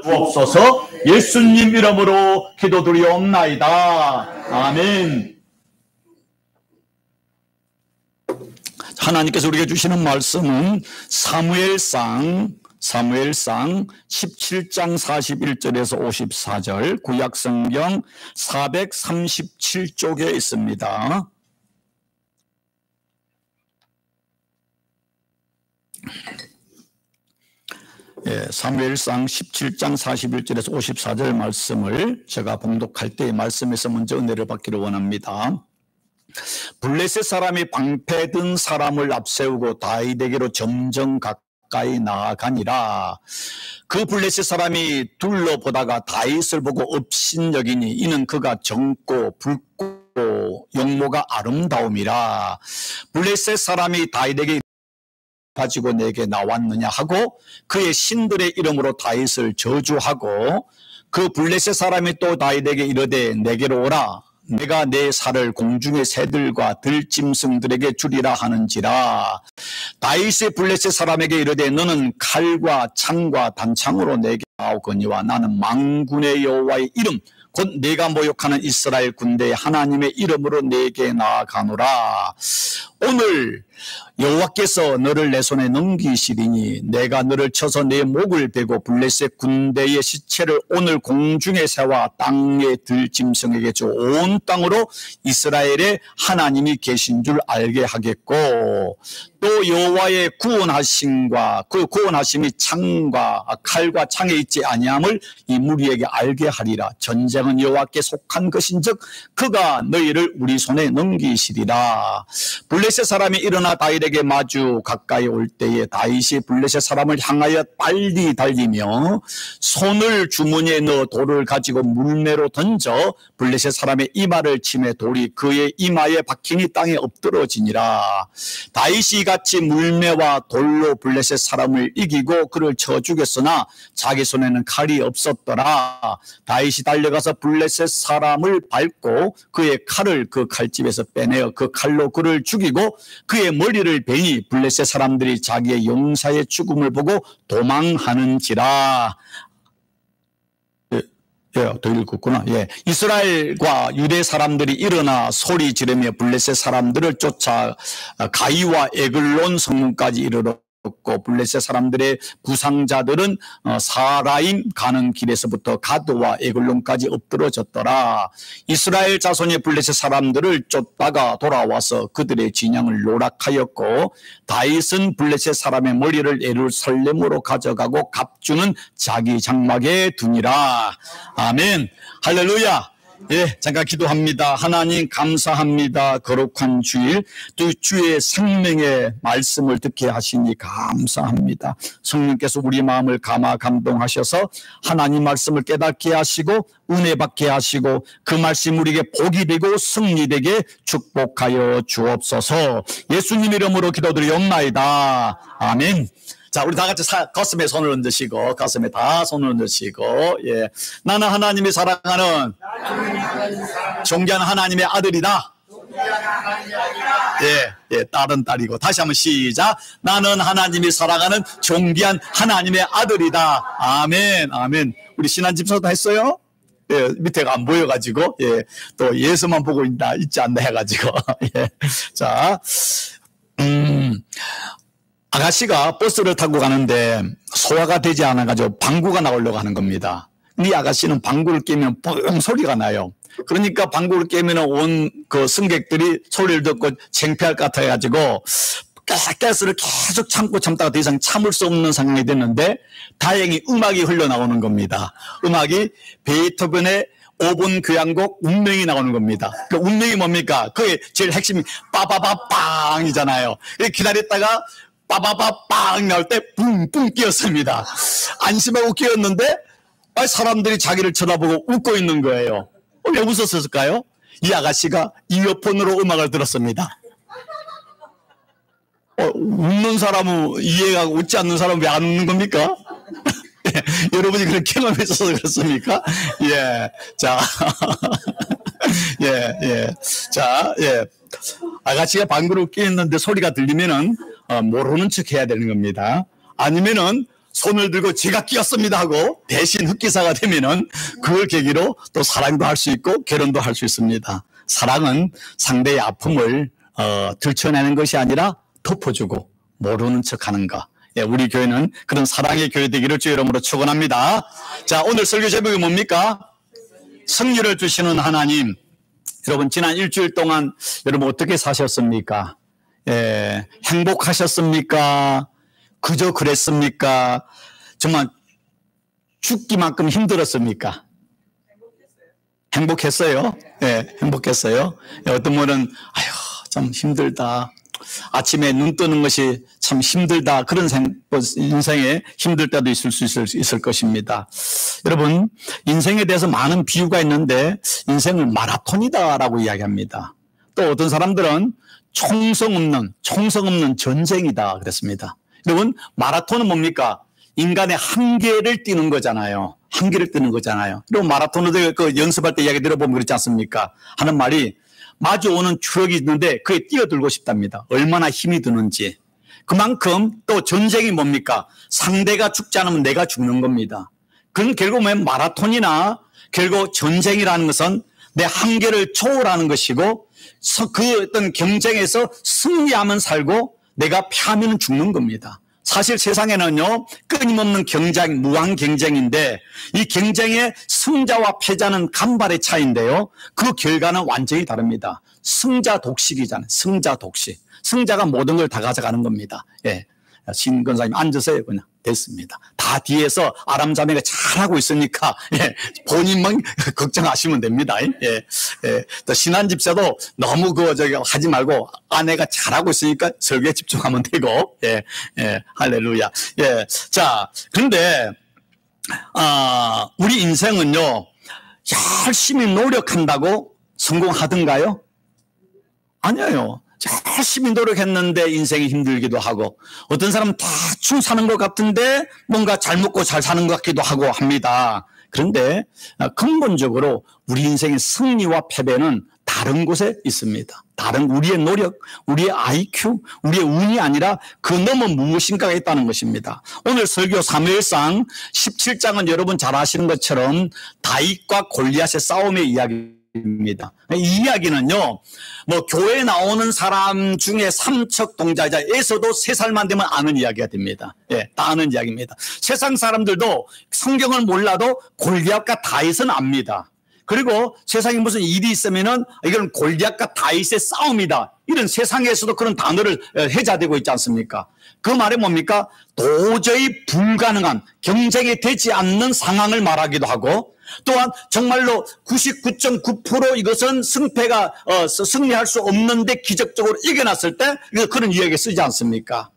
주옵소서. 예수님 이름으로 기도드리옵나이다. 아멘. 하나님께서 우리에게 주시는 말씀은 사무엘상 17장 41절에서 54절, 구약성경 437쪽에 있습니다. 사무엘상 17장 41절에서 54절 말씀을 제가 봉독할 때의 말씀에서 먼저 은혜를 받기를 원합니다. 블레셋 사람이 방패든 사람을 앞세우고 다윗에게로 점점 가까이 나아가니라. 그 블레셋 사람이 둘러보다가 다윗을 보고 업신여기니 이는 그가 젊고 붉고 용모가 아름다움이라. 블레셋 사람이 다윗에게 가지고 내게 나왔느냐 하고 그의 신들의 이름으로 다윗을 저주하고, 그 블레셋 사람이 또 다윗에게 이르되 내게로 오라. 내가 내 살을 공중의 새들과 들짐승들에게 주리라 하는지라. 다윗의 블레셋 사람에게 이르되 너는 칼과 창과 단창으로 내게 나오거니와 나는 만군의 여호와의 이름 곧 내가 모욕하는 이스라엘 군대의 하나님의 이름으로 내게 나아가노라. 오늘 여호와께서 너를 내 손에 넘기시리니 내가 너를 쳐서 내 목을 베고 블레셋 군대의 시체를 오늘 공중의 새와 땅의 들짐승에게 주 온 땅으로 이스라엘의 하나님이 계신 줄 알게 하겠고, 또 여호와의 구원하심과 그 구원하심이 창과 칼과 창에 있지 아니함을 이 무리에게 알게 하리라. 전쟁은 여호와께 속한 것인즉 그가 너희를 우리 손에 넘기시리라. 블레셋 사람이 일어나 다윗에게 마주 가까이 올 때에 다윗이 블레셋 사람을 향하여 빨리 달리며 손을 주머니에 넣어 돌을 가지고 물매로 던져 블레셋 사람의 이마를 치매 돌이 그의 이마에 박히니 땅에 엎드러지니라. 다윗이 같이 물매와 돌로 블레셋 사람을 이기고 그를 쳐 죽였으나 자기 손에는 칼이 없었더라. 다윗이 달려가서 블레셋 사람을 밟고 그의 칼을 그 칼집에서 빼내어 그 칼로 그를 죽이고 그의 머리를 베니 블레셋 사람들이 자기의 용사의 죽음을 보고 도망하는지라. 더 읽었구나. 이스라엘과 유대 사람들이 일어나 소리 지르며 블레셋 사람들을 쫓아 가이와 에글론 성문까지 이르렀고, 블레셋 사람들의 부상자들은 사라임 가는 길에서부터 가드와 에글론까지 엎드러졌더라. 이스라엘 자손의 블레셋 사람들을 쫓다가 돌아와서 그들의 진영을 노락하였고, 다윗은 블레셋 사람의 머리를 예루살렘으로 가져가고 갑주는 자기 장막에 두니라. 아멘. 할렐루야. 잠깐 기도합니다. 하나님 감사합니다. 거룩한 주일, 또 주의 생명의 말씀을 듣게 하시니 감사합니다. 성령께서 우리 마음을 감화 감동하셔서 하나님 말씀을 깨닫게 하시고 은혜 받게 하시고 그 말씀 우리에게 복이 되고 승리되게 축복하여 주옵소서. 예수님 이름으로 기도드리옵나이다. 아멘. 자, 우리 다 같이 가슴에 손을 얹으시고, 가슴에 다 손을 얹으시고, 나는 하나님이 사랑하는 존귀한 하나님의 아들이다. 딸은 딸이고. 다시 한번 시작. 나는 하나님이 사랑하는 존귀한 하나님의 아들이다. 아멘, 아멘. 우리 신앙집사도 했어요? 밑에가 안 보여가지고, 또 예수만 보고 있지 않나 해가지고, 자, 아가씨가 버스를 타고 가는데 소화가 되지 않아가지고 방구가 나오려고 하는 겁니다. 이 아가씨는 방구를 깨면 뻥 소리가 나요. 그러니까 방구를 깨면 온 그 승객들이 소리를 듣고 창피할 것 같아가지고 가스를 계속 참다가 더 이상 참을 수 없는 상황이 됐는데 다행히 음악이 흘러나오는 겁니다. 음악이 베토벤의 5분 교향곡 운명이 나오는 겁니다. 그 운명이 뭡니까? 그게 제일 핵심이 빠바바빵이잖아요. 기다렸다가 빠바바빵 나올 때 뿡뿡 끼었습니다. 안심하고 끼었는데 사람들이 자기를 쳐다보고 웃고 있는 거예요. 왜 웃었을까요? 이 아가씨가 이어폰으로 음악을 들었습니다. 웃는 사람은 이해가 웃지 않는 사람은 왜 안 웃는 겁니까? 여러분이 그런 경험이 있어서 그렇습니까? 자, 자, 아가씨가 방구를 끼었는데 소리가 들리면은 모르는 척 해야 되는 겁니다. 아니면은 손을 들고 제가 끼었습니다 하고 대신 흑기사가 되면은 그걸 계기로 또 사랑도 할 수 있고 결혼도 할 수 있습니다. 사랑은 상대의 아픔을 들춰내는 것이 아니라 덮어주고 모르는 척하는 것. 예, 우리 교회는 그런 사랑의 교회 되기를 주의 이름으로 축원합니다. 자, 오늘 설교 제목이 뭡니까? 승리를 주시는 하나님. 여러분 지난 일주일 동안 여러분 어떻게 사셨습니까? 예, 행복하셨습니까? 그저 그랬습니까? 정말 죽기만큼 힘들었습니까? 행복했어요. 예, 행복했어요. 예, 어떤 분은 아휴 참 힘들다. 아침에 눈 뜨는 것이 참 힘들다. 그런 인생에 힘들 때도 있을 것입니다. 여러분 인생에 대해서 많은 비유가 있는데 인생을 마라톤이다라고 이야기합니다. 또 어떤 사람들은 총성 없는 전쟁이다 그랬습니다. 여러분 마라톤은 뭡니까? 인간의 한계를 뛰는 거잖아요. 한계를 뛰는 거잖아요. 그리고 마라톤을 그 연습할 때 이야기 들어보면 그렇지 않습니까? 하는 말이 마주오는 트럭이 있는데 그에 뛰어들고 싶답니다. 얼마나 힘이 드는지. 그만큼 또 전쟁이 뭡니까? 상대가 죽지 않으면 내가 죽는 겁니다. 그건 결국 마라톤이나 결국 전쟁이라는 것은 내 한계를 초월하는 것이고 그 어떤 경쟁에서 승리하면 살고 내가 패하면 죽는 겁니다. 사실 세상에는요 끊임없는 경쟁, 무한 경쟁인데 이 경쟁의 승자와 패자는 간발의 차이인데요 그 결과는 완전히 다릅니다. 승자 독식이잖아요. 승자 독식. 승자가 모든 걸 다 가져가는 겁니다. 예. 신 권사님 앉으세요. 그냥 됐습니다. 다 뒤에서 아람자매가 잘하고 있으니까 예, 본인만 걱정하시면 됩니다. 예, 예. 또 신한 집사도 너무 하지 말고 아내가 잘하고 있으니까 설교에 집중하면 되고 예, 예, 할렐루야. 예, 자 그런데 우리 인생은요 열심히 노력한다고 성공하던가요? 아니에요. 열심히 노력했는데 인생이 힘들기도 하고 어떤 사람은 대충 사는 것 같은데 뭔가 잘 먹고 잘 사는 것 같기도 하고 합니다. 그런데 근본적으로 우리 인생의 승리와 패배는 다른 곳에 있습니다. 다른 우리의 노력, 우리의 IQ, 우리의 운이 아니라 그 너머 무엇인가가 있다는 것입니다. 오늘 설교 사무엘상 17장은 여러분 잘 아시는 것처럼 다윗과 골리앗의 싸움의 이야기입니다. 이 이야기는요, 교회에 나오는 사람 중에 삼척동자이자 에서도 3살만 되면 아는 이야기가 됩니다. 예, 다 아는 이야기입니다. 세상 사람들도 성경을 몰라도 골리앗과 다윗은 압니다. 그리고 세상에 무슨 일이 있으면은 이건 골리앗과 다윗의 싸움이다. 이런 세상에서도 그런 단어를 회자되고 있지 않습니까? 그 말이 뭡니까? 도저히 불가능한 경쟁이 되지 않는 상황을 말하기도 하고 또한 정말로 99.9% 이것은 승리할 수 없는데 기적적으로 이겨놨을 때 그런 이야기 쓰지 않습니까?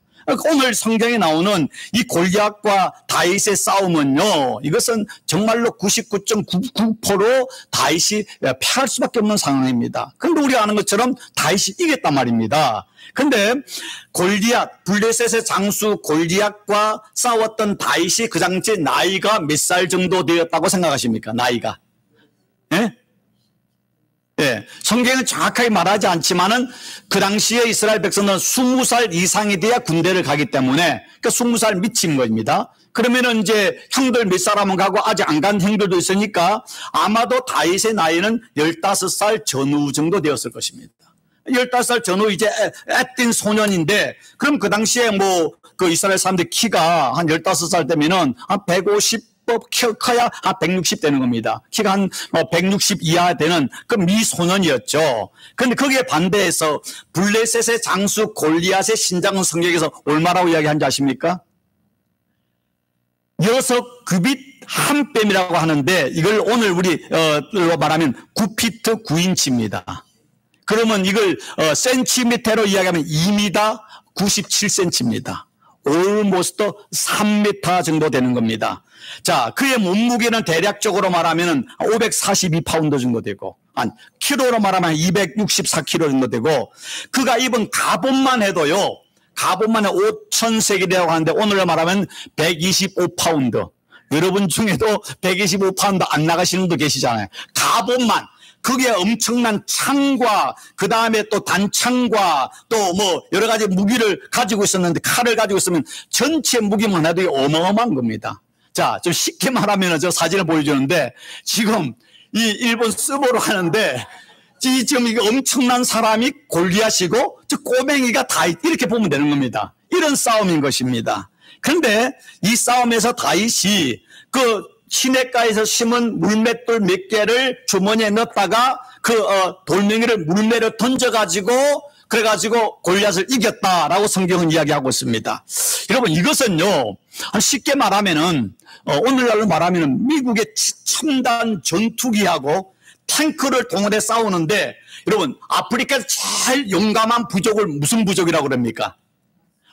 오늘 성경에 나오는 이 골리앗과 다윗의 싸움은요, 이것은 정말로 99.99% 다윗이 패할 수밖에 없는 상황입니다. 그런데 우리가 아는 것처럼 다윗이 이겼단 말입니다. 근데 블레셋의 장수 골리앗과 싸웠던 다윗이 그 당시 나이가 몇 살 정도 되었다고 생각하십니까? 나이가? 예? 예, 성경은 정확하게 말하지 않지만은 그 당시에 이스라엘 백성은 20살 이상이 돼야 군대를 가기 때문에 그러니까 20살 미친 겁니다. 그러면은 이제 형들 몇 사람은 가고 아직 안 간 형들도 있으니까 아마도 다윗의 나이는 15살 전후 정도 되었을 것입니다. 15살 전후 이제 애띤 소년인데 그럼 그 당시에 그 이스라엘 사람들 키가 한 15살 되면은 한 150 커야 한 160 되는 겁니다. 키가 한 160 이하 되는 그 미소년이었죠. 그런데 거기에 반대해서 블레셋의 장수 골리앗의 신장은 성경에서 얼마라고 이야기한지 아십니까? 6규빗 한 뼘이라고 하는데 이걸 오늘 우리로 말하면 9피트 9인치입니다. 그러면 이걸 센티미터로 이야기하면 2m 97cm입니다. almost 3m 정도 되는 겁니다. 자, 그의 몸무게는 대략적으로 말하면 542파운드 정도 되고, 키로로 말하면 264kg 정도 되고, 그가 입은 갑옷만 해도요, 갑옷만 5,000세겔이라고 하는데, 오늘로 말하면 125파운드. 여러분 중에도 125파운드 안 나가시는 분도 계시잖아요. 거기에 엄청난 창과 그 다음에 또 단창과 또 뭐 여러 가지 무기를 가지고 있었는데 칼을 가지고 있으면 전체 무기만 해도 어마어마한 겁니다. 자, 좀 쉽게 말하면 저 사진을 보여주는데 지금 이 일본 스모로 하는데 지금 이게 엄청난 사람이 골리앗이고 저 꼬맹이가 다윗 이렇게 보면 되는 겁니다. 이런 싸움인 것입니다. 그런데 이 싸움에서 다윗이 그 시냇가에서 심은 물맷돌 몇 개를 주머니에 넣었다가 그 돌멩이를 물매로 던져가지고 그래가지고 골리앗을 이겼다라고 성경은 이야기하고 있습니다. 여러분 이것은요 쉽게 말하면은 오늘날로 말하면은 미국의 첨단 전투기하고 탱크를 동원해 싸우는데 여러분 아프리카에서 제일 용감한 부족을 무슨 부족이라고 그럽니까?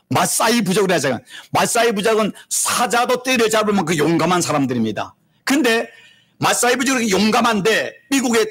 마사이 부족이라 하잖아요. 마사이 부족은 사자도 때려잡을 만큼 용감한 사람들입니다. 근데 마사이 부족이 용감한데 미국의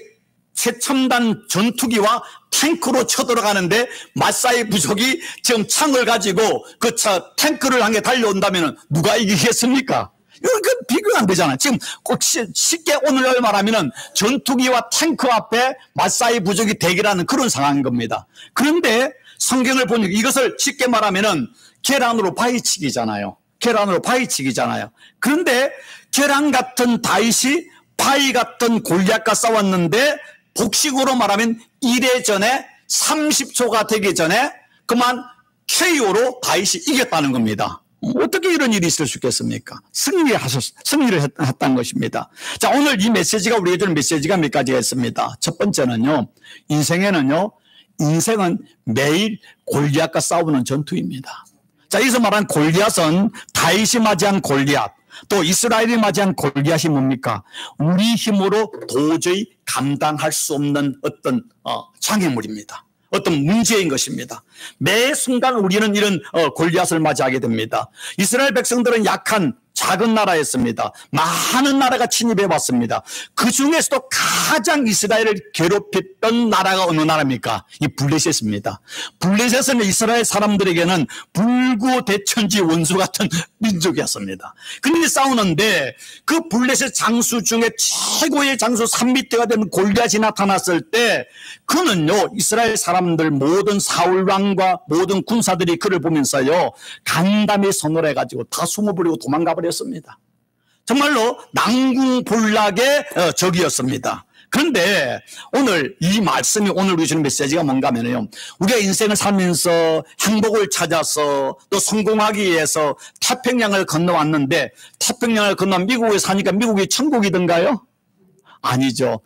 최첨단 전투기와 탱크로 쳐들어가는데 마사이 부족이 지금 창을 가지고 그 탱크를 향해 달려온다면 누가 이기겠습니까? 이건 비교가 안 되잖아요. 지금 꼭 쉽게 오늘날 말하면은 전투기와 탱크 앞에 마사이 부족이 대결하는 그런 상황인 겁니다. 그런데 성경을 보니까 이것을 쉽게 말하면은 계란으로 바위치기잖아요. 계란으로 바위치기잖아요. 그런데 계란 같은 다윗이 바위 같은 골리앗과 싸웠는데 복식으로 말하면 1회 전에 30초가 되기 전에 그만 KO로 다윗이 이겼다는 겁니다. 어떻게 이런 일이 있을 수 있겠습니까? 승리를 했다는 것입니다. 자, 오늘 이 메시지가 우리에게 주는 메시지가 몇 가지가 있습니다. 첫 번째는요, 인생은 매일 골리앗과 싸우는 전투입니다. 자, 여기서 말한 골리앗은 다윗이 맞이한 골리앗, 또 이스라엘이 맞이한 골리앗이 뭡니까? 우리 힘으로 도저히 감당할 수 없는 어떤 장애물입니다. 어떤 문제인 것입니다. 매 순간 우리는 이런 골리앗을 맞이하게 됩니다. 이스라엘 백성들은 약한 작은 나라였습니다. 많은 나라가 침입해 왔습니다. 그 중에서도 가장 이스라엘을 괴롭혔던 나라가 어느 나라입니까? 이 블레셋입니다. 블레셋은 이스라엘 사람들에게는 불구대천지 원수 같은 민족이었습니다. 그런데 싸우는데 그 블레셋 장수 중에 최고의 장수 3m가 되는 골리앗이 나타났을 때 그는요 이스라엘 사람들 모든 사울왕과 모든 군사들이 그를 보면서요 간담이 선을 해가지고 다 숨어버리고 도망가 버렸습니다. 정말로 난궁볼락의 적이었습니다. 그런데 오늘 이 말씀이 오늘 우리 주는 메시지가 뭔가 하면요 우리가 인생을 살면서 행복을 찾아서 또 성공하기 위해서 태평양을 건너왔는데 태평양을 건너 미국에 사니까 미국이 천국이던가요? 아니죠.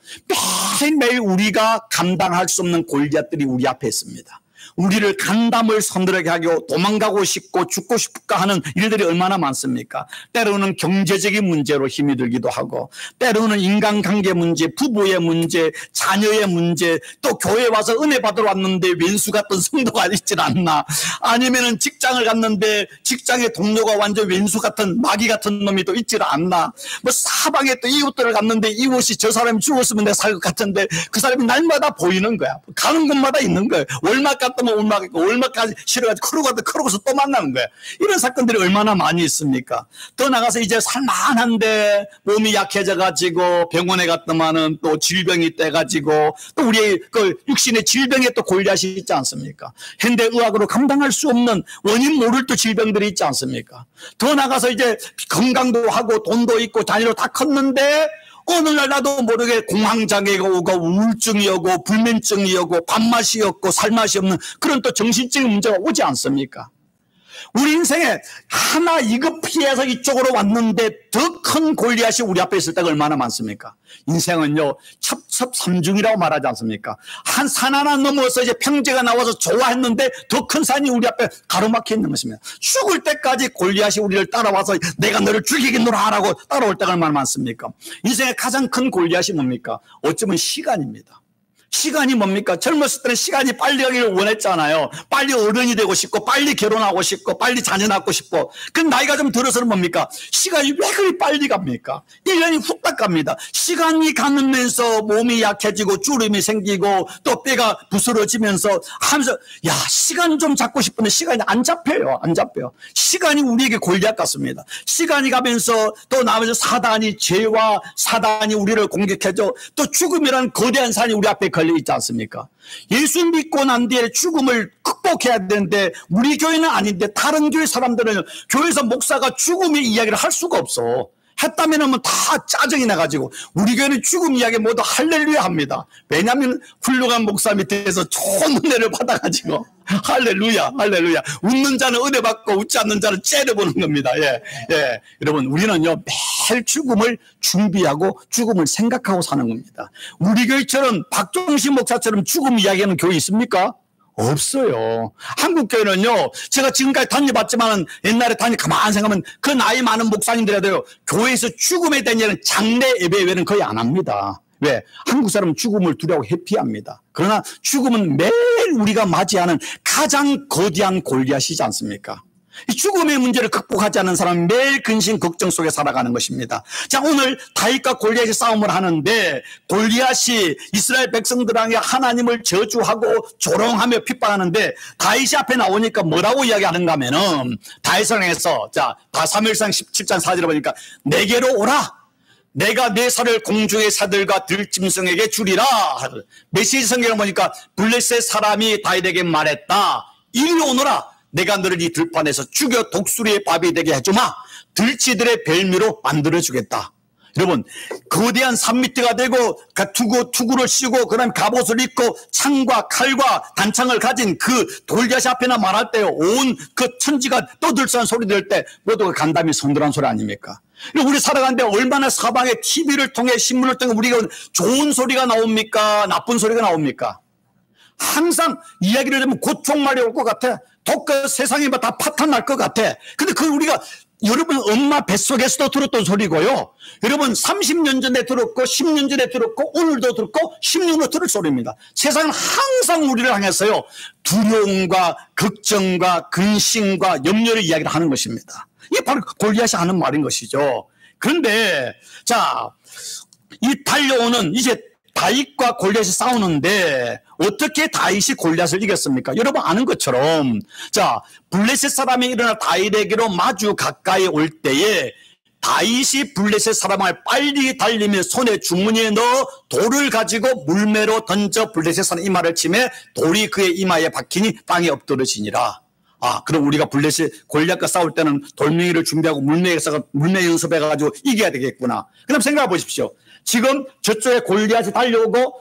매일매일 우리가 감당할 수 없는 골리앗들이 우리 앞에 있습니다. 우리를 간담을 서늘하게 하고 도망가고 싶고 죽고 싶을까 하는 일들이 얼마나 많습니까? 때로는 경제적인 문제로 힘이 들기도 하고 때로는 인간관계 문제, 부부의 문제, 자녀의 문제 또 교회 와서 은혜 받으러 왔는데 왼수 같은 성도가 있질 않나 아니면은 직장을 갔는데 직장의 동료가 완전 왼수 같은 마귀 같은 놈이 또 있질 않나 뭐 사방에 또 이웃들을 갔는데 이웃이 저 사람이 죽었으면 내가 살 것 같은데 그 사람이 날마다 보이는 거야. 가는 곳마다 있는 거예요. 월막 갔다 월막까지 싫어가지고 크루고서 또 만나는 거예요. 이런 사건들이 얼마나 많이 있습니까? 더 나가서 이제 살만한데 몸이 약해져가지고 병원에 갔더만은 또 질병이 떼가지고 또 우리의 그 육신의 질병에 또 골리앗이 있지 않습니까? 현대의학으로 감당할 수 없는 원인 모를 또 질병들이 있지 않습니까? 더 나가서 이제 건강도 하고 돈도 있고 자녀도 다 컸는데 오늘날 나도 모르게 공황장애가 오고 우울증이 오고 불면증이 오고 밥맛이 없고 살맛이 없는 그런 또 정신적인 문제가 오지 않습니까? 우리 인생에 하나 이거 피해서 이쪽으로 왔는데 더 큰 골리앗이 우리 앞에 있을 때가 얼마나 많습니까? 인생은요 첩첩삼중이라고 말하지 않습니까? 한 산 하나 넘어서 이제 평지가 나와서 좋아했는데 더 큰 산이 우리 앞에 가로막혀 있는 것입니다. 죽을 때까지 골리앗이 우리를 따라와서 내가 너를 죽이겠노라 하라고 따라올 때가 얼마나 많습니까? 인생의 가장 큰 골리앗이 뭡니까? 어쩌면 시간입니다. 시간이 뭡니까? 젊었을 때는 시간이 빨리 가기를 원했잖아요. 빨리 어른이 되고 싶고, 빨리 결혼하고 싶고, 빨리 자녀 낳고 싶고. 그 나이가 좀 들어서는 뭡니까? 시간이 왜 그리 빨리 갑니까? 1년이 후딱 갑니다. 시간이 가면서 몸이 약해지고 주름이 생기고 또 뼈가 부스러지면서 하면서 야, 시간 좀 잡고 싶은데 시간이 안 잡혀요. 안 잡혀요. 시간이 우리에게 골리앗 같습니다. 시간이 가면서 또 나머지 사단이 죄와 사단이 우리를 공격해줘. 또 죽음이라는 거대한 산이 우리 앞에 걸려 있지 않습니까? 예수 믿고 난 뒤에 죽음을 극복해야 되는데 우리 교회는 아닌데 다른 교회 사람들은 교회에서 목사가 죽음의 이야기를 할 수가 없어. 했다면 다 짜증이 나가지고 우리 교회는 죽음 이야기 모두 할렐루야 합니다. 왜냐하면 훌륭한 목사 밑에서 좋은 은혜를 받아가지고 할렐루야 할렐루야 웃는 자는 은혜 받고 웃지 않는 자는 째려보는 겁니다. 예, 예. 여러분 우리는요 매일 죽음을 준비하고 죽음을 생각하고 사는 겁니다. 우리 교회처럼 박종신 목사처럼 죽음 이야기하는 교회 있습니까? 없어요. 한국 교회는요, 제가 지금까지 다녀봤지만 옛날에 가만히 생각하면 그 나이 많은 목사님들에도요, 교회에서 죽음에 대한 얘기는 장례 예배 외에는 거의 안 합니다. 왜? 한국 사람은 죽음을 두려워 회피합니다. 그러나 죽음은 매일 우리가 맞이하는 가장 거대한 골리앗이지 않습니까? 이 죽음의 문제를 극복하지 않는 사람은 매일 근심 걱정 속에 살아가는 것입니다. 자, 오늘 다윗과 골리앗이 싸움을 하는데 골리앗이 이스라엘 백성들에게 하나님을 저주하고 조롱하며 핍박하는데 다윗이 앞에 나오니까 뭐라고 이야기하는가 하면은 다윗을 향해서 자, 사무엘상 17장 4절에 보니까 내게로 오라. 내가 내 살을 공중의 사들과 들짐승에게 주리라. 메시지 성경을 보니까 블레셋 사람이 다윗에게 말했다. 이리 오너라. 내가 너를 이 들판에서 죽여 독수리의 밥이 되게 해주마. 들쥐들의 벨미로 만들어주겠다. 여러분 거대한 3m가 되고 투구를 씌고 그다음에 갑옷을 입고 창과 칼과 단창을 가진 그 골리앗 앞에나 말할 때 온 그 천지가 떠들썩한 소리 들 때 모두가 간담이 선들한 소리 아닙니까? 우리 살아가는데 얼마나 사방에 TV를 통해 신문을 통해 우리가 좋은 소리가 나옵니까? 나쁜 소리가 나옵니까? 항상 이야기를 하면 곧 종말이 올 것 같아. 세상이 다 파탄 날 것 같아. 근데 우리가 여러분 엄마 뱃속에서도 들었던 소리고요. 여러분 30년 전에 들었고 10년 전에 들었고 오늘도 듣고 10년 후 들을 소리입니다. 세상은 항상 우리를 향해서요. 두려움과 걱정과 근심과 염려를 이야기를 하는 것입니다. 이게 바로 골리앗이 하는 말인 것이죠. 그런데 자, 이 달려오는 이제 다윗과 골리앗이 싸우는데 어떻게 다윗이 골리앗을 이겼습니까? 여러분 아는 것처럼 자 블레셋 사람이 일어나 다윗에게로 마주 가까이 올 때에 다윗이 블레셋 사람을 빨리 달리며 손에 주머니에 넣어 돌을 가지고 물매로 던져 블레셋 사람 이마를 치매 돌이 그의 이마에 박히니 땅에 엎드러지니라. 아, 그럼 우리가 블레셋 골리앗과 싸울 때는 돌멩이를 준비하고 물매 연습해가지고 이겨야 되겠구나. 그럼 생각해 보십시오. 지금 저쪽에 골리앗이 달려오고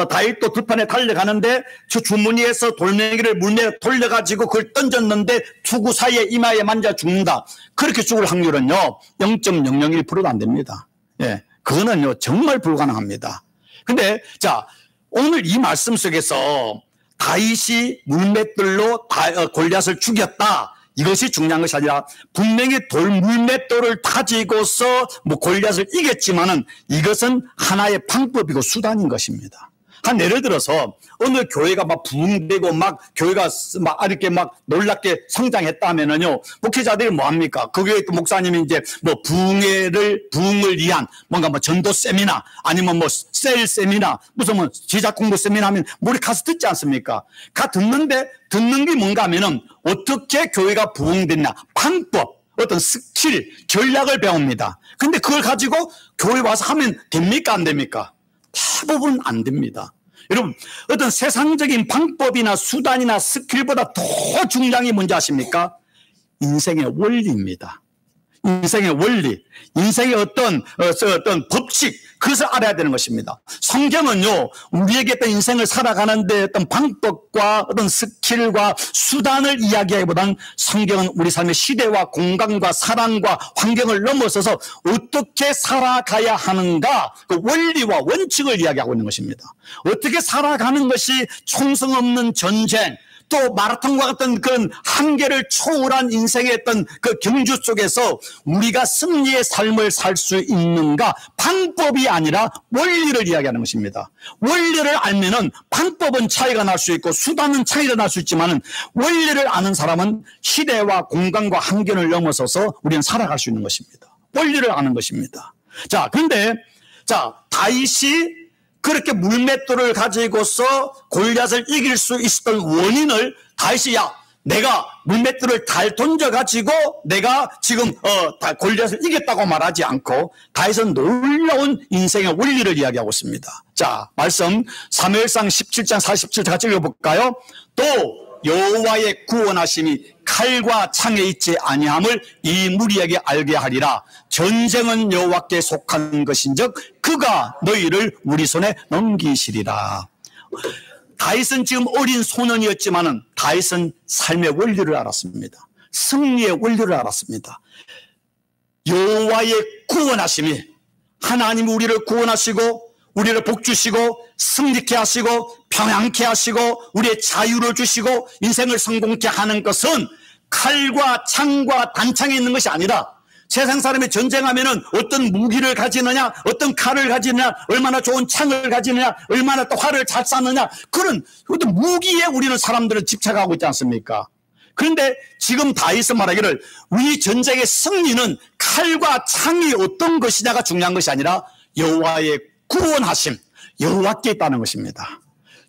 다윗도 들판에 달려가는데 저 주머니에서 돌멩이를 물매에 돌려가지고 그걸 던졌는데 투구 사이에 이마에 만져 죽는다. 그렇게 죽을 확률은요 0.001%도 안 됩니다. 예, 그거는요 정말 불가능합니다. 근데 자 오늘 이 말씀 속에서 다윗이 물맷돌로 골리앗을 죽였다. 이것이 중요한 것이 아니라 분명히 물맷돌을 가지고서 골리앗을 이겼지만은 이것은 하나의 방법이고 수단인 것입니다. 한 예를 들어서 어느 교회가 막 부흥되고 막 교회가 막 이렇게 막 놀랍게 성장했다면은요 목회자들이 뭐 합니까? 그 교회 또 목사님이 이제 뭐 부흥을 위한 뭔가 뭐 전도 세미나 아니면 뭐 셀 세미나 무슨 뭐 제작 공부 세미나 하면 우리 가서 듣지 않습니까? 듣는 게 뭔가 하면은 어떻게 교회가 부흥됐냐 방법 어떤 스킬 전략을 배웁니다. 근데 그걸 가지고 교회 와서 하면 됩니까 안 됩니까? 대부분 안 됩니다. 여러분 어떤 세상적인 방법이나 수단이나 스킬보다 더 중요한 게 뭔지 아십니까? 인생의 원리입니다. 인생의 원리, 인생의 어떤 법칙 그것을 알아야 되는 것입니다. 성경은요 우리에게 어떤 인생을 살아가는데 어떤 방법과 어떤 스킬과 수단을 이야기하기보다는 성경은 우리 삶의 시대와 공간과 사랑과 환경을 넘어서서 어떻게 살아가야 하는가 그 원리와 원칙을 이야기하고 있는 것입니다. 어떻게 살아가는 것이 총성 없는 전쟁 또 마라톤과 같은 그런 한계를 초월한 인생의 어떤 그 경주 속에서 우리가 승리의 삶을 살 수 있는가? 방법이 아니라 원리를 이야기하는 것입니다. 원리를 알면은 방법은 차이가 날 수 있고 수단은 차이가 날 수 있지만은 원리를 아는 사람은 시대와 공간과 한계를 넘어서서 우리는 살아갈 수 있는 것입니다. 원리를 아는 것입니다. 자, 그런데 자, 다윗이 그렇게 물맷돌을 가지고서 골리앗을 이길 수 있었던 원인을 다윗이 내가 물맷돌을 잘 던져가지고 내가 지금 골리앗을 이겼다고 말하지 않고 다윗은 놀라운 인생의 원리를 이야기하고 있습니다. 자, 말씀 사무엘상 17장 47절 같이 읽어볼까요? 또 여호와의 구원하심이 칼과 창에 있지 아니함을 이 무리에게 알게 하리라. 전쟁은 여호와께 속한 것인즉 그가 너희를 우리 손에 넘기시리라. 다윗은 지금 어린 소년이었지만은 다윗은 삶의 원리를 알았습니다. 승리의 원리를 알았습니다. 여호와의 구원하심이, 하나님이 우리를 구원하시고 우리를 복주시고 승리케 하시고 평안케 하시고 우리의 자유를 주시고 인생을 성공케 하는 것은 칼과 창과 단창에 있는 것이 아니라, 세상 사람이 전쟁하면은 어떤 무기를 가지느냐, 어떤 칼을 가지느냐, 얼마나 좋은 창을 가지느냐, 얼마나 또 활을 잘 쐈느냐, 그런 어떤 무기에 우리는 사람들을 집착하고 있지 않습니까? 그런데 지금 다윗은 말하기를 우리 전쟁의 승리는 칼과 창이 어떤 것이냐가 중요한 것이 아니라 여호와의 구원하심, 여호와께 있다는 것입니다.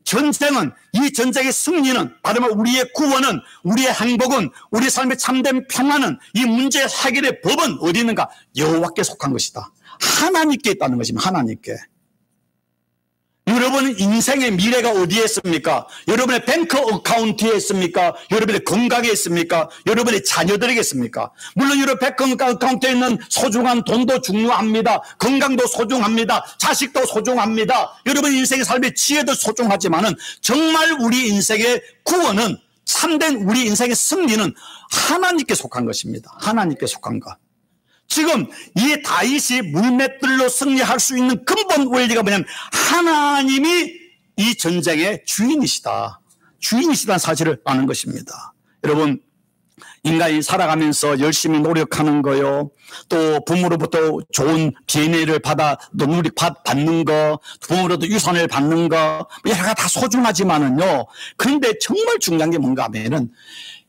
전쟁은, 이 전쟁의 승리는, 바로 우리의 구원은, 우리의 행복은, 우리 삶의 참된 평안은, 이 문제의 해결의 법은 어디 있는가? 여호와께 속한 것이다. 하나님께 있다는 것입니다. 하나님께. 여러분은 인생의 미래가 어디에 있습니까? 여러분의 뱅크 어카운트에 있습니까? 여러분의 건강에 있습니까? 여러분의 자녀들에게 있습니까? 물론 여러분 뱅크 어카운트에 있는 소중한 돈도 중요합니다. 건강도 소중합니다. 자식도 소중합니다. 여러분 인생의 삶의 지혜도 소중하지만은 정말 우리 인생의 구원은, 참된 우리 인생의 승리는 하나님께 속한 것입니다. 하나님께 속한 것. 지금 이 다윗이 물맷돌로 승리할 수 있는 근본 원리가 뭐냐면 하나님이 이 전쟁의 주인이시다. 주인이시다는 사실을 아는 것입니다. 여러분, 인간이 살아가면서 열심히 노력하는 거요, 또 부모로부터 좋은 비례를 받는 거, 부모로부터 유산을 받는 거, 여러 가지 다 소중하지만은요, 그런데 정말 중요한 게 뭔가 하면은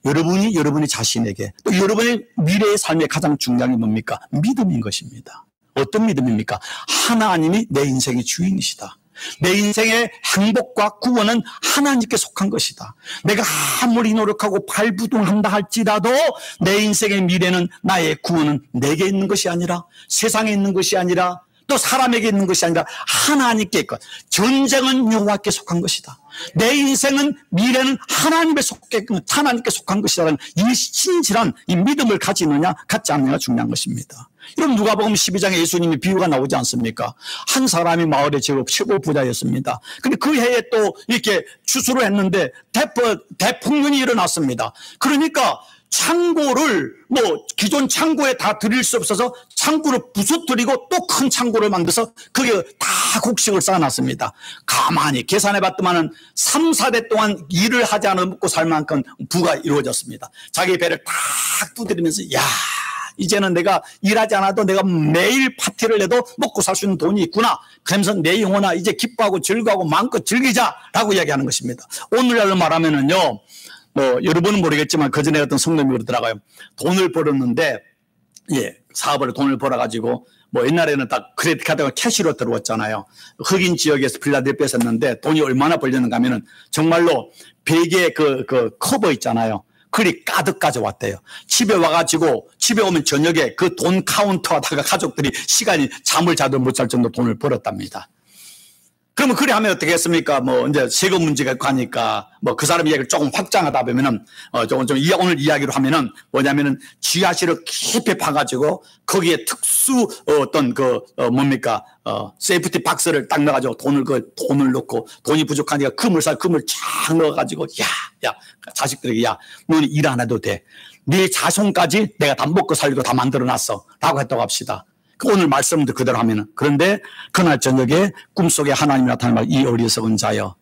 여러분이 자신에게, 또 여러분의 미래의 삶에 가장 중요한 게 뭡니까? 믿음인 것입니다. 어떤 믿음입니까? 하나님이 내 인생의 주인이시다. 내 인생의 행복과 구원은 하나님께 속한 것이다. 내가 아무리 노력하고 발부둥한다 할지라도 내 인생의 미래는, 나의 구원은 내게 있는 것이 아니라, 세상에 있는 것이 아니라, 또 사람에게 있는 것이 아니라 하나님께 있고, 전쟁은 여호와께 속한 것이다. 내 인생은, 미래는 하나님께 속한 것이라는 이 신실한 이 믿음을 가지느냐 갖지 않느냐가 중요한 것입니다. 여러분, 누가복음 12장에 예수님이 비유가 나오지 않습니까? 한 사람이 마을의 최고 부자였습니다. 근데 그 해에 또 이렇게 추수를 했는데 대폭군이 일어났습니다. 그러니까 창고를 기존 창고에 다 들일 수 없어서 창고를 부서뜨리고 또 큰 창고를 만들어서 거기에 다 곡식을 쌓아놨습니다. 가만히 계산해 봤더만은 3, 4대 동안 일을 하지 않아 먹고 살 만큼 부가 이루어졌습니다. 자기 배를 탁 두드리면서, 야, 이제는 내가 일하지 않아도 내가 매일 파티를 해도 먹고 살 수 있는 돈이 있구나. 그러면서 내 영혼아, 이제 기뻐하고 즐거워하고 마음껏 즐기자라고 이야기하는 것입니다. 오늘날로 말하면은요, 여러분은 모르겠지만 그전에 어떤 성도님이 그러더라고요. 돈을 벌었는데, 사업을 돈을 벌어가지고, 옛날에는 다 크레딧 카드가 캐시로 들어왔잖아요. 흑인 지역에서 필라델피아에서 했는데 돈이 얼마나 벌렸는가 하면은 정말로 베개 그 커버 있잖아요. 그리 가득 가져왔대요. 집에 와가지고, 집에 오면 저녁에 그 돈 카운터 하다가 가족들이 시간이 잠을 자도 못 잘 정도 돈을 벌었답니다. 그러면 그래 하면 어떻게 했습니까? 이제 세금 문제가 가니까, 그 사람 이야기를 조금 확장하다 보면은, 오늘 이야기로 하면은 뭐냐면은 지하실을 깊이 파가지고 거기에 특수 세이프티 박스를 딱 넣어가지고 돈을 넣고, 돈이 부족하니까 금을 쫙 넣어가지고, 자식들에게, 너는 일 안 해도 돼. 네 자손까지 내가 다 먹고 살리고 다 만들어 놨어. 라고 했다고 합시다. 오늘 말씀도 그대로 하면은. 그런데 그날 저녁에 꿈속에 하나님이 나타나면 이 어리석은 자여,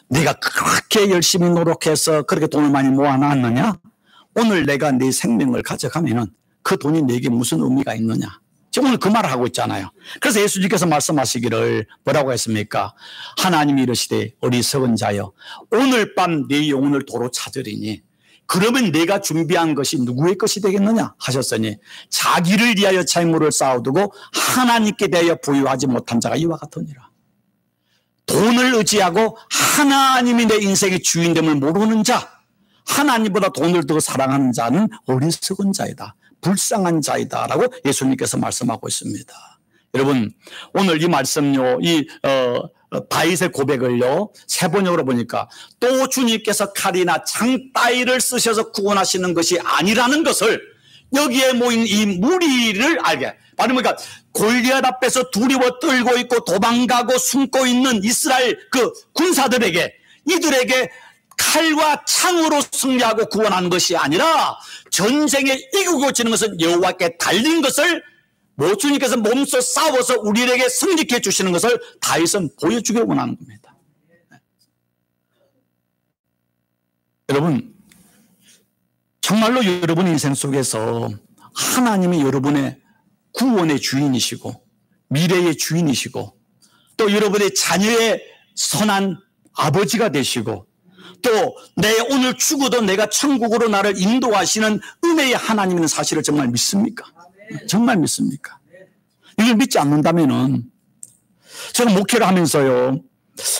네가 그렇게 열심히 노력해서 그렇게 돈을 많이 모아놨느냐? 오늘 내가 네 생명을 가져가면은 그 돈이 내게 무슨 의미가 있느냐? 지금 오늘 그 말을 하고 있잖아요. 그래서 예수님께서 말씀하시기를 뭐라고 했습니까? 하나님이 이르시되 어리석은 자여 오늘 밤 네 영혼을 도로 찾으리니 그러면 내가 준비한 것이 누구의 것이 되겠느냐 하셨으니 자기를 위하여 재물을 쌓아두고 하나님께 대하여 부유하지 못한 자가 이와 같으니라. 돈을 의지하고 하나님이 내 인생의 주인됨을 모르는 자, 하나님보다 돈을 더 사랑하는 자는 어리석은 자이다, 불쌍한 자이다 라고 예수님께서 말씀하고 있습니다. 여러분, 오늘 이 말씀요, 다윗의 고백을요, 세 번역으로 보니까 또 주님께서 칼이나 창따위를 쓰셔서 구원하시는 것이 아니라는 것을 여기에 모인 이 무리를 알게, 말하면 골리앗 앞에서 두려워 떨고 있고 도망가고 숨고 있는 이스라엘 그 군사들에게, 이들에게 칼과 창으로 승리하고 구원하는 것이 아니라 전쟁에 이기고 지는 것은 여호와께 달린 것을 주님께서 몸소 싸워서 우리에게 승리케 해주시는 것을 다윗은 보여주기 원하는 겁니다. 여러분, 정말로 여러분 인생 속에서 하나님이 여러분의 구원의 주인이시고 미래의 주인이시고 또 여러분의 자녀의 선한 아버지가 되시고 또 내 오늘 죽어도 내가 천국으로 나를 인도하시는 은혜의 하나님이라는 사실을 정말 믿습니까? 정말 믿습니까? 이걸 믿지 않는다면은 제가 목회를 하면서요,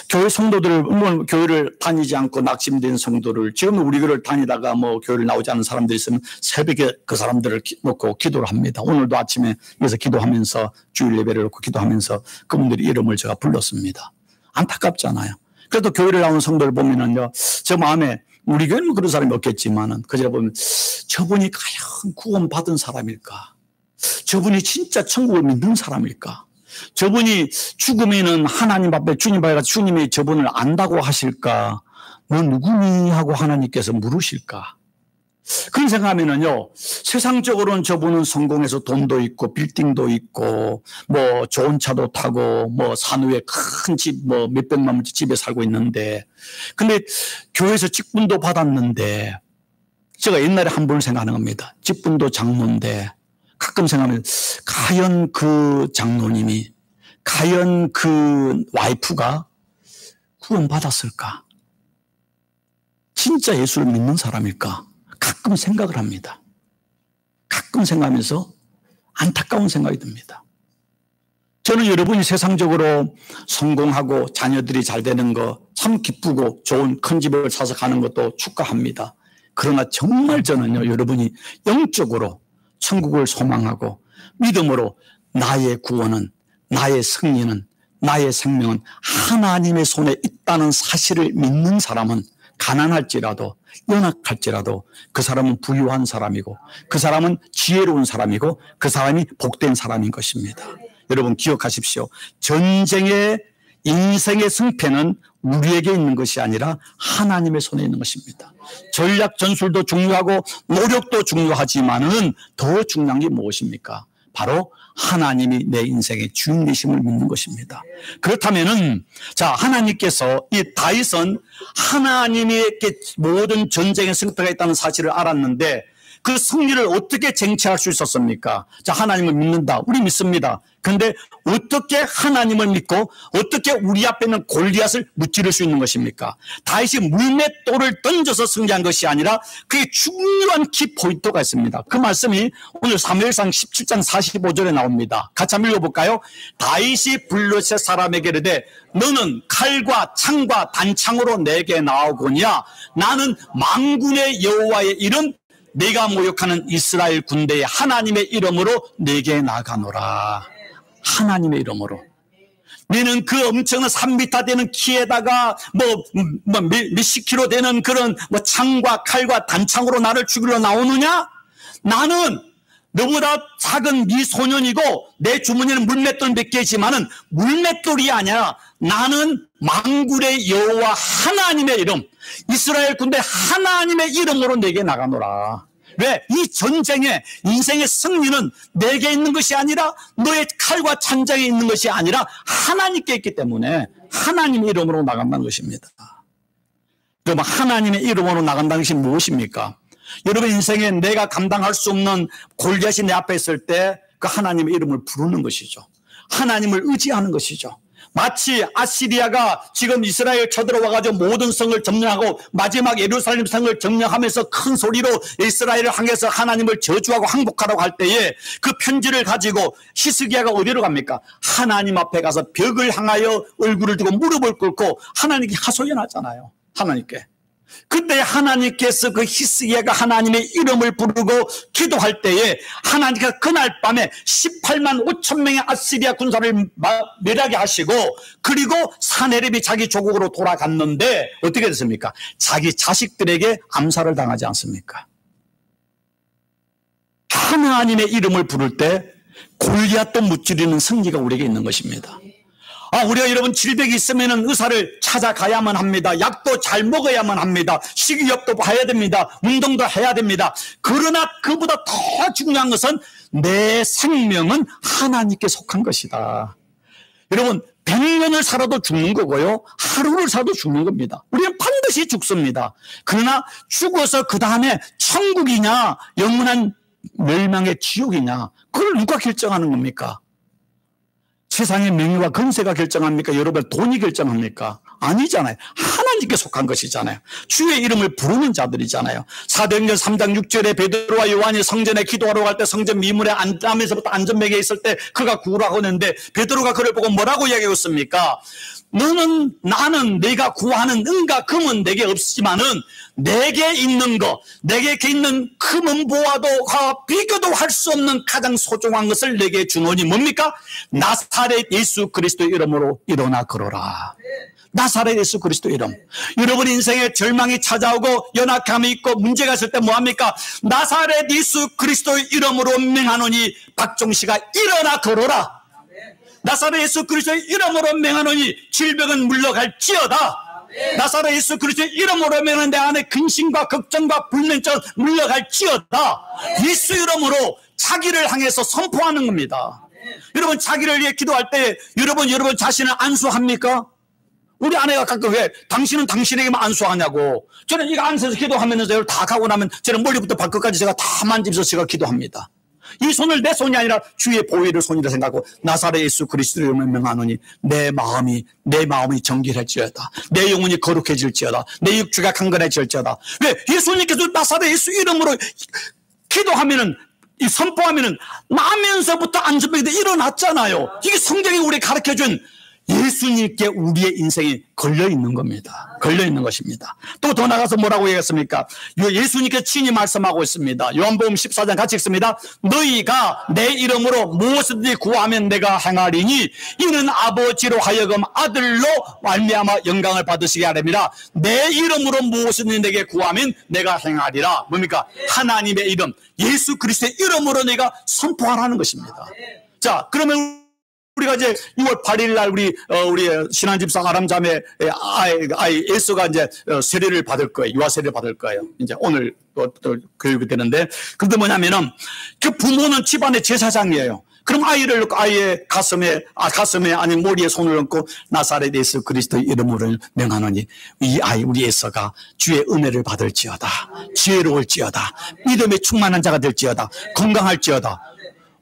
교회 성도들을, 교회를 다니지 않고 낙심된 성도를, 지금 우리 교회를 다니다가 교회를 나오지 않는 사람들이 있으면 새벽에 그 사람들을 놓고 기도를 합니다. 오늘도 아침에 여기서 기도하면서 주일 예배를 놓고 기도하면서 그분들의 이름을 제가 불렀습니다. 안타깝잖아요. 그래도 교회를 나오는 성도를 보면은요, 저 마음에, 우리 교회는 그런 사람이 없겠지만은, 그저 보면 저분이 과연 구원받은 사람일까? 저분이 진짜 천국을 믿는 사람일까? 저분이 죽으면은 하나님 앞에 주님 앞에 주님이 저분을 안다고 하실까? 너 누구니? 하고 하나님께서 물으실까? 그런 생각하면은요, 세상적으로는 저분은 성공해서 돈도 있고 빌딩도 있고 좋은 차도 타고 산 위에 큰 집 몇백만 원짜리 집에 살고 있는데, 근데 교회에서 직분도 받았는데, 제가 옛날에 한 번 생각하는 겁니다. 직분도 장로인데 가끔 생각하면 과연 그 장로님이, 과연 그 와이프가 구원받았을까? 진짜 예수를 믿는 사람일까? 가끔 생각을 합니다. 가끔 생각하면서 안타까운 생각이 듭니다. 저는 여러분이 세상적으로 성공하고 자녀들이 잘 되는 거 참 기쁘고 좋은 큰 집을 사서 가는 것도 축하합니다. 그러나 정말 저는요, 여러분이 영적으로 천국을 소망하고 믿음으로 나의 구원은, 나의 승리는, 나의 생명은 하나님의 손에 있다는 사실을 믿는 사람은 가난할지라도 연약할지라도 그 사람은 부유한 사람이고 그 사람은 지혜로운 사람이고 그 사람이 복된 사람인 것입니다. 여러분 기억하십시오. 전쟁의 인생의 승패는 우리에게 있는 것이 아니라 하나님의 손에 있는 것입니다. 전략 전술도 중요하고 노력도 중요하지만은 더 중요한 게 무엇입니까? 바로 하나님이 내 인생의 주인이심을 믿는 것입니다. 그렇다면은, 자, 하나님께서 이 다윗은 하나님에게 모든 전쟁의 승패가 있다는 사실을 알았는데 그 승리를 어떻게 쟁취할 수 있었습니까? 자, 하나님을 믿는다. 우리 믿습니다. 그런데 어떻게 하나님을 믿고 어떻게 우리 앞에 있는 골리앗을 무찌를 수 있는 것입니까? 다윗이 물맷돌을 던져서 승리한 것이 아니라 그게 중요한 키포인트가 있습니다. 그 말씀이 오늘 사무엘상 17장 45절에 나옵니다. 같이 한번 읽어볼까요? 다윗이 블레셋 사람에게 이르되 너는 칼과 창과 단창으로 내게 나오거니와 나는 만군의 여호와의 이름 내가 모욕하는 이스라엘 군대의 하나님의 이름으로 내게 나가노라. 하나님의 이름으로. 너는 그 엄청난 3m 되는 키에다가 몇십 킬로 되는 그런 창과 칼과 단창으로 나를 죽이러 나오느냐? 나는 너보다 작은 미소년이고 내 주머니는 물맷돌 몇 개지만은 물맷돌이 아니라 나는 만군의 여호와 하나님의 이름, 이스라엘 군대 하나님의 이름으로 내게 나가노라. 왜? 이 전쟁에 인생의 승리는 내게 있는 것이 아니라 너의 칼과 찬장에 있는 것이 아니라 하나님께 있기 때문에 하나님의 이름으로 나간다는 것입니다. 그럼 하나님의 이름으로 나간다는 것이 무엇입니까? 여러분 인생에 내가 감당할 수 없는 골리앗이 내 앞에 있을 때 그 하나님의 이름을 부르는 것이죠. 하나님을 의지하는 것이죠. 마치 아시리아가 지금 이스라엘 쳐들어와가지고 모든 성을 점령하고 마지막 예루살렘 성을 점령하면서 큰 소리로 이스라엘을 향해서 하나님을 저주하고 항복하라고 할 때에 그 편지를 가지고 히스기야가 어디로 갑니까? 하나님 앞에 가서 벽을 향하여 얼굴을 두고 무릎을 꿇고 하나님께 하소연하잖아요. 하나님께. 그때 하나님께서 그 히스기야가 하나님의 이름을 부르고 기도할 때에 하나님께서 그날 밤에 18만 5천 명의 아시리아 군사를 멸하게 하시고 그리고 사네립이 자기 조국으로 돌아갔는데 어떻게 됐습니까? 자기 자식들에게 암살을 당하지 않습니까? 하나님의 이름을 부를 때 골리앗도 무찌르는 승리가 우리에게 있는 것입니다. 우리가 여러분 질병이 있으면 의사를 찾아가야만 합니다. 약도 잘 먹어야만 합니다. 식이요법도 봐야 됩니다. 운동도 해야 됩니다. 그러나 그보다 더 중요한 것은 내 생명은 하나님께 속한 것이다. 여러분 100년을 살아도 죽는 거고요. 하루를 살아도 죽는 겁니다. 우리는 반드시 죽습니다. 그러나 죽어서 그 다음에 천국이냐 영원한 멸망의 지옥이냐 그걸 누가 결정하는 겁니까? 세상의 명예와 권세가 결정합니까? 여러분 돈이 결정합니까? 아니잖아요. 하나님께 속한 것이잖아요. 주의 이름을 부르는 자들이잖아요. 사도행전 3장 6절에 베드로와 요한이 성전에 기도하러 갈 때 성전 미문에 앉으면서부터 안전뱅이에 있을 때 그가 구라고 하는데 베드로가 그를 보고 뭐라고 이야기했습니까? 나는 네가 구하는 은과 금은 내게 없지만은 내게 있는 것, 내게 있는 금은 보아도 비교도 할 수 없는 가장 소중한 것을 내게 주노니 뭡니까? 나사렛 예수 그리스도의 이름으로 일어나 걸어라. 나사렛 예수 그리스도 이름. 여러분 인생에 절망이 찾아오고 연약함이 있고 문제가 있을 때 뭐합니까? 나사렛 예수 그리스도의 이름으로 명하노니 박종씨가 일어나 걸어라. 나사렛 예수 그리스도의 이름으로 명하노니 질병은 물러갈지어다. 나사렛 예수 그리스도의 이름으로 명하는 내 안에 근심과 걱정과 불면증 물러갈지어다. 예수 이름으로 자기를 향해서 선포하는 겁니다. 여러분 자기를 위해 기도할 때 여러분 자신을 안수합니까? 우리 아내가 가끔 왜 당신은 당신에게만 안수하냐고. 저는 이거 안수해서 기도하면서 다 가고 나면 저는 머리부터 발끝까지 제가 다 만지면서 제가 기도합니다. 이 손을 내 손이 아니라 주의 보혈의 손이라 생각하고 나사렛 예수 그리스도의 이름을 명하노니 내 마음이 정결해질지어다. 내 영혼이 거룩해질지어다. 내 육주가 강건해질지어다. 왜? 예수님께서 나사렛 예수 이름으로 기도하면은 이 선포하면은 나면서부터 안전병이 일어났잖아요. 이게 성경이 우리 가르쳐준 예수님께 우리의 인생이 걸려있는 겁니다. 걸려있는 것입니다. 또 더 나가서 뭐라고 얘기했습니까? 예수님께서 친히 말씀하고 있습니다. 요한복음 14장 같이 읽습니다. 너희가 내 이름으로 무엇이든지 구하면 내가 행하리니 이는 아버지로 하여금 아들로 말미암아 영광을 받으시게 하렵니다. 내 이름으로 무엇이든지 내게 구하면 내가 행하리라. 뭡니까? 하나님의 이름 예수 그리스도의 이름으로 내가 선포하라는 것입니다. 자, 그러면 우리가 이제 6월 8일 날 우리 신앙집사 아람자매 아이 에스가 이제 세례를 받을 거예요. 유아 세례를 받을 거예요. 이제 오늘 또 교육이 되는데, 근데 뭐냐면은 그 부모는 집안의 제사장이에요. 그럼 아이를 놓고 아이의 가슴에 아니 머리에 손을 얹고 나사렛 예수 그리스도의 이름으로 명하노니 이 아이 우리 에서가 주의 은혜를 받을지어다. 지혜로울지어다. 믿음에 충만한 자가 될지어다. 건강할지어다.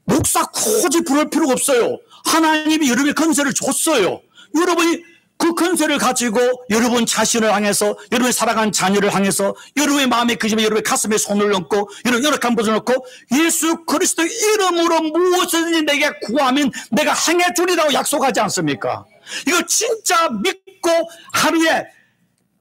목사 굳이 부를 필요가 없어요. 하나님이 여러분의 건세를 줬어요. 여러분이 그 건세를 가지고 여러분 자신을 향해서, 여러분의 살아가는 자녀를 향해서, 여러분의 마음에 그지만 여러분의 가슴에 손을 얹고, 여러분 연약한 것을 넣고 예수 그리스도의 이름으로 무엇이든지 내게 구하면 내가 행해 주리라고 약속하지 않습니까? 이거 진짜 믿고 하루에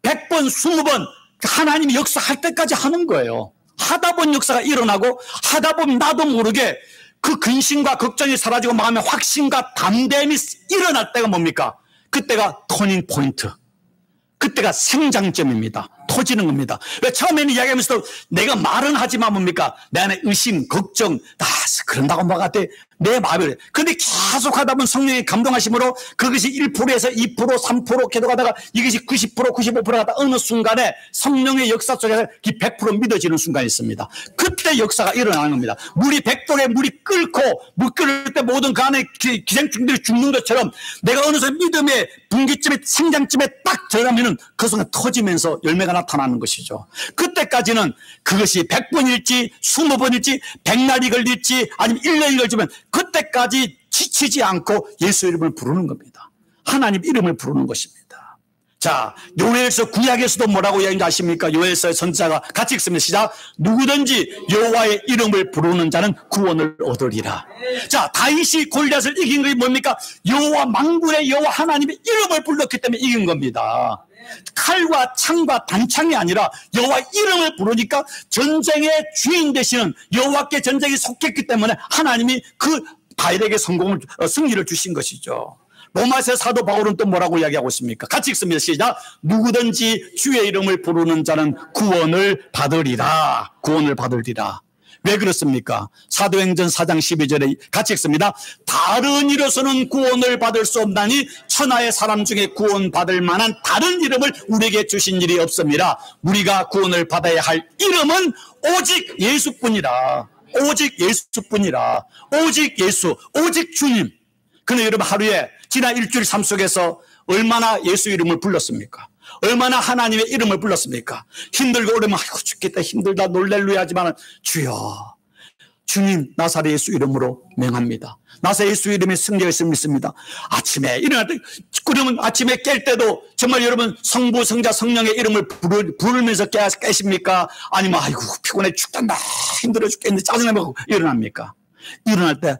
100번, 20번 하나님이 역사할 때까지 하는 거예요. 하다 보면 역사가 일어나고 하다 보면 나도 모르게 그 근심과 걱정이 사라지고 마음의 확신과 담대함이 일어날 때가 뭡니까? 그때가 터닝 포인트. 그때가 생장점입니다. 터지는 겁니다. 왜 처음에는 이야기하면서도 내가 말은 하지만 뭡니까? 내 안에 의심, 걱정, 다 그런다고 뭐가 돼? 내 마음을. 근데 계속 하다 보면 성령의 감동하심으로 그것이 1%에서 2%, 3% 계속 하다가 이것이 90%, 95% 하다 어느 순간에 성령의 역사 속에서 100% 믿어지는 순간이 있습니다. 그때 역사가 일어나는 겁니다. 물이 100도에 물이 끓고 물 끓을 때 모든 그 안에 기생충들이 죽는 것처럼 내가 어느새 믿음의 분기점에 성장점에 딱 들어가면은 그 순간 터지면서 열매가 나타나는 것이죠. 그때까지는 그것이 100번일지 20번일지 100날이 걸릴지 아니면 1년이 걸리면 그때까지 지치지 않고 예수 이름을 부르는 겁니다. 하나님 이름을 부르는 것입니다. 자, 요엘서 구약에서도 뭐라고 이야기하는지 아십니까? 요엘서의 선지자가 같이 읽습니다. 시작. 누구든지 여호와의 이름을 부르는 자는 구원을 얻으리라. 자, 다윗이 골리앗을 이긴 것이 뭡니까? 여호와 만군의 여호와 하나님의 이름을 불렀기 때문에 이긴 겁니다. 칼과 창과 단창이 아니라 여호와 이름을 부르니까 전쟁의 주인 되시는 여호와께 전쟁이 속했기 때문에 하나님이 그 다윗에게 승리를 주신 것이죠. 로마서 사도 바울은 또 뭐라고 이야기하고 있습니까? 같이 읽습니다. 시작. 누구든지 주의 이름을 부르는 자는 구원을 받으리라. 구원을 받으리라. 왜 그렇습니까? 사도행전 4장 12절에 같이 읽습니다. 다른 이로서는 구원을 받을 수 없나니 천하의 사람 중에 구원받을 만한 다른 이름을 우리에게 주신 일이 없습니다. 우리가 구원을 받아야 할 이름은 오직 예수뿐이라. 오직 예수뿐이라. 오직 예수, 오직 주님. 근데 여러분 하루에 지난 일주일 삶 속에서 얼마나 예수 이름을 불렀습니까? 얼마나 하나님의 이름을 불렀습니까? 힘들고 오르면 아이고 죽겠다 힘들다 놀랄루야 하지만 주여 주님 나사렛 예수 이름으로 명합니다. 나사렛 예수 이름에 승리가 있음을 믿습니다. 아침에 일어날 때 그러면 아침에 깰 때도 정말 여러분 성부 성자 성령의 이름을 부르면서 깨십니까? 아니면 아이고 피곤해 죽겠다 힘들어 죽겠는데 짜증나면 일어납니까? 일어날 때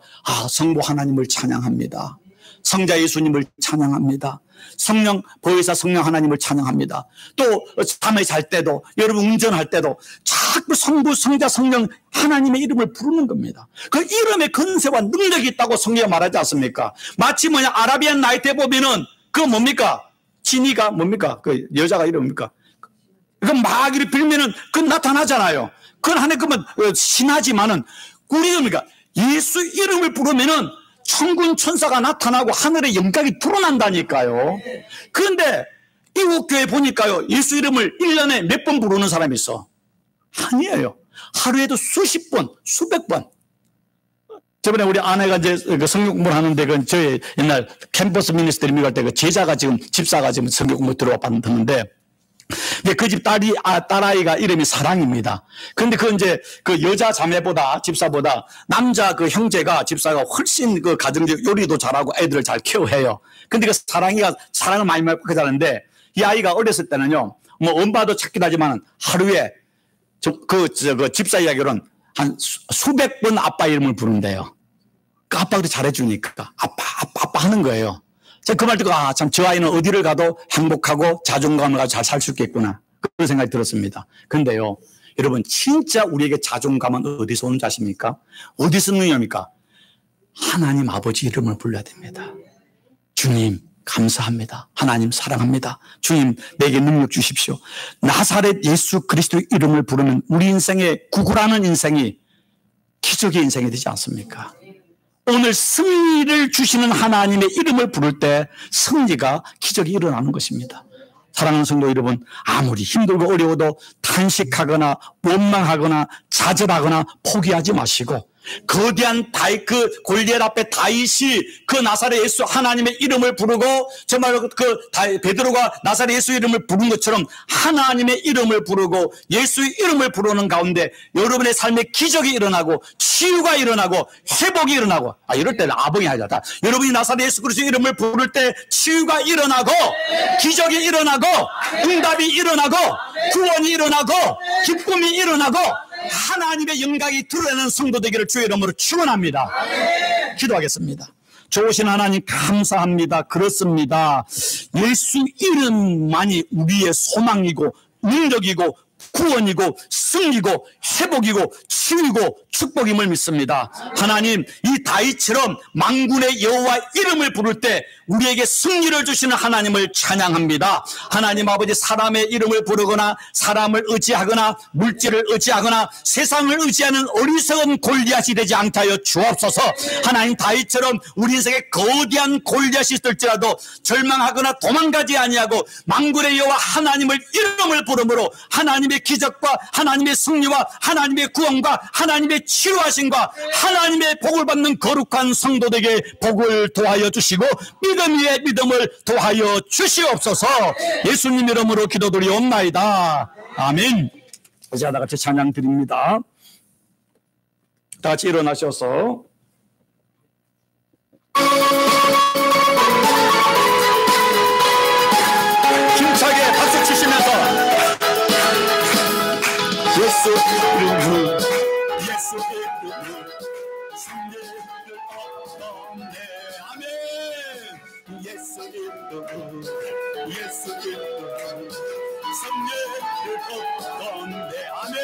성부 하나님을 찬양합니다. 성자 예수님을 찬양합니다. 성령 보혜사 성령 하나님을 찬양합니다. 또 밤에 잘 때도 여러분 운전할 때도 자꾸 성부 성자 성령 하나님의 이름을 부르는 겁니다. 그 이름의 건세와 능력이 있다고 성경에 말하지 않습니까? 마치 아라비안 나이트에 보면은 그거 뭡니까? 지니가 뭡니까? 그 여자가 이름입니까? 그 막 이렇게 빌면은 그 나타나잖아요. 그건 하나님 그러면 신하지만은 우리가 뭡니까? 예수 이름을 부르면은 천군 천사가 나타나고 하늘의 영광이 드러난다니까요. 그런데 이국 교회 보니까요. 예수 이름을 1년에 몇 번 부르는 사람이 있어? 아니에요. 하루에도 수십 번, 수백 번. 저번에 우리 아내가 이제 성경 공부를 하는데 그 저희 옛날 캠퍼스 미니스트리 미국 갈 때 그 제자가 지금 집사가 지금 성경 공부 들어와 봤는데 그 집 딸아이가 이름이 사랑입니다. 근데 그 이제 그 여자 자매보다 집사보다 남자 그 형제가 집사가 훨씬 그 가정적 요리도 잘하고 애들을 잘 케어해요. 근데 그 사랑이가 사랑을 많이 받고 자는데 이 아이가 어렸을 때는요, 뭐 엄마도 찾기도 하지만 하루에 그 집사 이야기로는 한 수백 번 아빠 이름을 부른대요. 그 아빠도 잘해주니까 아빠 하는 거예요. 제가 그 말 듣고 참 저 아이는 어디를 가도 행복하고 자존감을 가지고 잘 살 수 있겠구나 그런 생각이 들었습니다. 근데요 여러분 진짜 우리에게 자존감은 어디서 오는지 아십니까? 어디서 오느냐입니까? 하나님 아버지 이름을 불러야 됩니다. 주님 감사합니다. 하나님 사랑합니다. 주님 내게 능력 주십시오. 나사렛 예수 그리스도의 이름을 부르면 우리 인생의 구구라는 인생이 기적의 인생이 되지 않습니까? 오늘 승리를 주시는 하나님의 이름을 부를 때 승리가 기적이 일어나는 것입니다. 사랑하는 성도 여러분, 아무리 힘들고 어려워도 탄식하거나 원망하거나 좌절하거나 포기하지 마시고 거대한 그 골리앗 앞에 다윗이 그 나사렛 예수 하나님의 이름을 부르고 정말 그 베드로가 나사렛 예수 이름을 부른 것처럼 하나님의 이름을 부르고 예수의 이름을 부르는 가운데 여러분의 삶에 기적이 일어나고 치유가 일어나고 회복이 일어나고 이럴 때는 아봉이 하자. 여러분이 나사렛 예수 그리스도의 이름을 부를 때 치유가 일어나고 기적이 일어나고 응답이 일어나고 구원이 일어나고 기쁨이 일어나고 하나님의 영광이 드러나는 성도 되기를 주의 이름으로 축원합니다. 기도하겠습니다. 좋으신 하나님 감사합니다. 그렇습니다. 예수 이름만이 우리의 소망이고 능력이고 구원이고 승리고 회복이고 치유이고 축복임을 믿습니다. 하나님, 이 다윗처럼 만군의 여호와 이름을 부를 때 우리에게 승리를 주시는 하나님을 찬양합니다. 하나님 아버지, 사람의 이름을 부르거나 사람을 의지하거나 물질을 의지하거나 세상을 의지하는 어리석은 골리앗이 되지 않게 하여 주옵소서. 하나님, 다윗처럼 우리 인생에 거대한 골리앗이 있을지라도 절망하거나 도망가지 아니하고 만군의 여호와 하나님을 이름을 부름으로 하나님의 기적과 하나님의 승리와 하나님의 구원과 하나님의 치유하심과 하나님의 복을 받는 거룩한 성도들에게 복을 도하여 주시고 믿음 위에 믿음을 도하여 주시옵소서. 예수님 이름으로 기도드리옵나이다. 아멘. 이제 다 같이 찬양 드립니다. 다 같이 일어나셔서 힘차게 박수 치시면서 예수 이름으로 예수 이름으로 승리를 얻었네. 아멘. 예수 이름으로 예수 이름으로 승리를 얻었네. 아멘.